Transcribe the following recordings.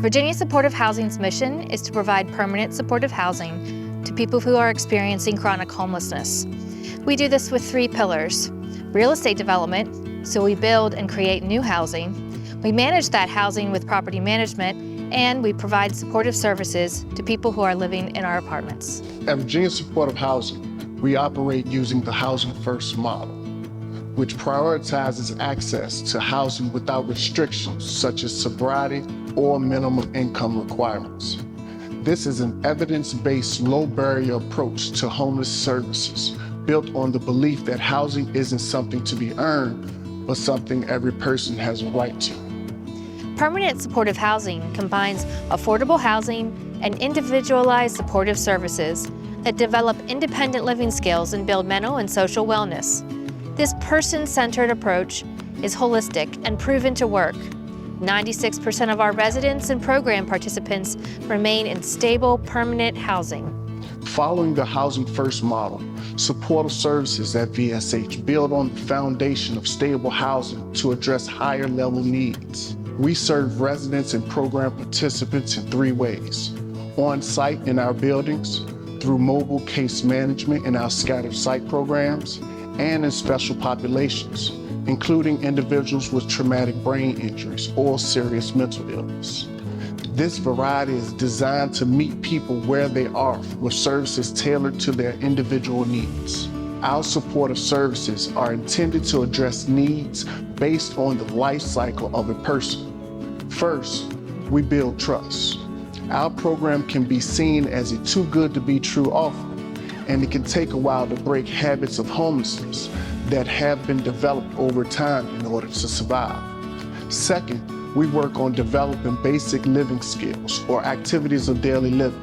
Virginia Supportive Housing's mission is to provide permanent supportive housing to people who are experiencing chronic homelessness. We do this with 3 pillars: real estate development, so we build and create new housing. We manage that housing with property management, and we provide supportive services to people who are living in our apartments. At Virginia Supportive Housing, we operate using the Housing First model, which prioritizes access to housing without restrictions such as sobriety or minimum income requirements. This is an evidence-based, low-barrier approach to homeless services built on the belief that housing isn't something to be earned, but something every person has a right to. Permanent supportive housing combines affordable housing and individualized supportive services that develop independent living skills and build mental and social wellness. This person-centered approach is holistic and proven to work. 96% of our residents and program participants remain in stable, permanent housing. Following the Housing First model, supportive services at VSH build on the foundation of stable housing to address higher level needs. We serve residents and program participants in 3 ways: on-site in our buildings, through mobile case management in our scattered site programs, and in special populations, including individuals with traumatic brain injuries or serious mental illness. This variety is designed to meet people where they are with services tailored to their individual needs. Our supportive services are intended to address needs based on the life cycle of a person. First, we build trust. Our program can be seen as a too good to be true offer, and it can take a while to break habits of homelessness that have been developed over time in order to survive. Second, we work on developing basic living skills or activities of daily living.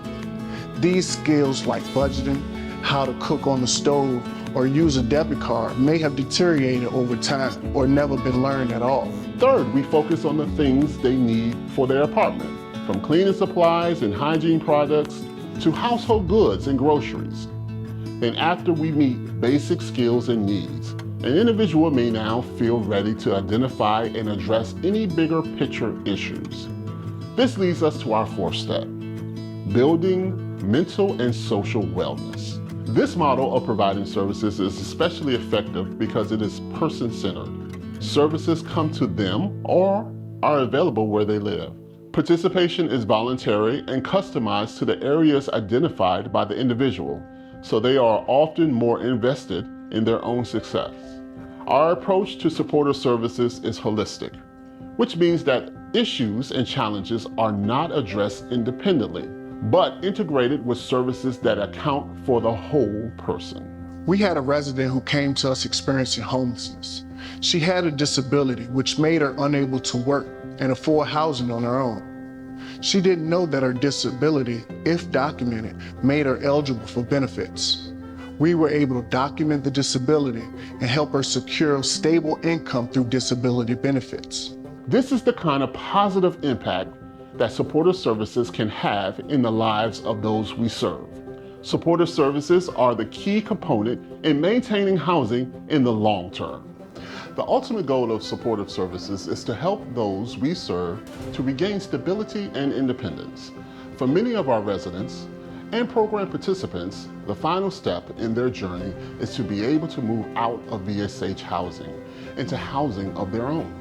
These skills like budgeting, how to cook on the stove, or use a debit card may have deteriorated over time or never been learned at all. Third, we focus on the things they need for their apartment, from cleaning supplies and hygiene products to household goods and groceries. And after we meet basic skills and needs, an individual may now feel ready to identify and address any bigger picture issues. This leads us to our 4th step: building mental and social wellness. This model of providing services is especially effective because it is person-centered. Services come to them or are available where they live. Participation is voluntary and customized to the areas identified by the individual, so they are often more invested in their own success. Our approach to supportive services is holistic, which means that issues and challenges are not addressed independently, but integrated with services that account for the whole person. We had a resident who came to us experiencing homelessness. She had a disability which made her unable to work and afford housing on her own. She didn't know that her disability, if documented, made her eligible for benefits. We were able to document the disability and help her secure stable income through disability benefits. This is the kind of positive impact that supportive services can have in the lives of those we serve. Supportive services are the key component in maintaining housing in the long term. The ultimate goal of supportive services is to help those we serve to regain stability and independence. For many of our residents and program participants, the final step in their journey is to be able to move out of VSH housing into housing of their own.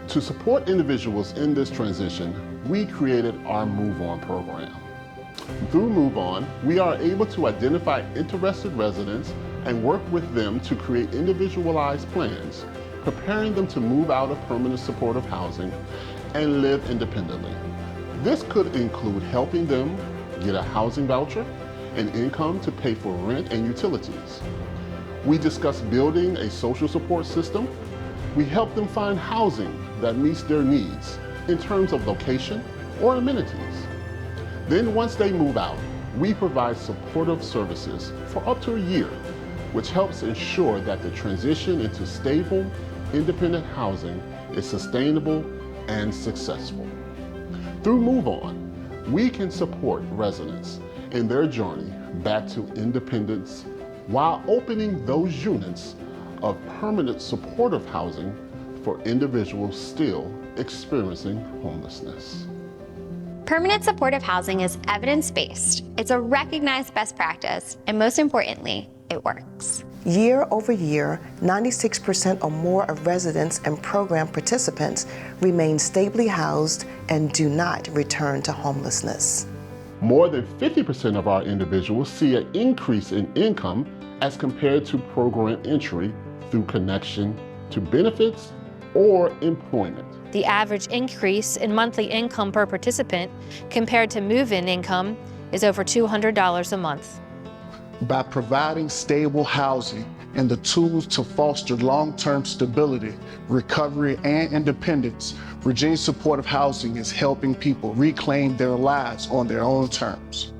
To support individuals in this transition, we created our Move On program. Through Move On, we are able to identify interested residents and work with them to create individualized plans, preparing them to move out of permanent supportive housing and live independently. This could include helping them get a housing voucher and income to pay for rent and utilities. We discuss building a social support system. We help them find housing that meets their needs in terms of location or amenities. Then once they move out, we provide supportive services for up to a year, which helps ensure that the transition into stable, independent housing is sustainable and successful. Through Move On, we can support residents in their journey back to independence while opening those units of permanent supportive housing for individuals still experiencing homelessness. Permanent supportive housing is evidence-based. It's a recognized best practice, and most importantly, it works. Year over year, 96% or more of residents and program participants remain stably housed and do not return to homelessness. More than 50% of our individuals see an increase in income as compared to program entry through connection to benefits or employment. The average increase in monthly income per participant compared to move-in income is over $200 a month. By providing stable housing and the tools to foster long-term stability, recovery, and independence, Virginia Supportive Housing is helping people reclaim their lives on their own terms.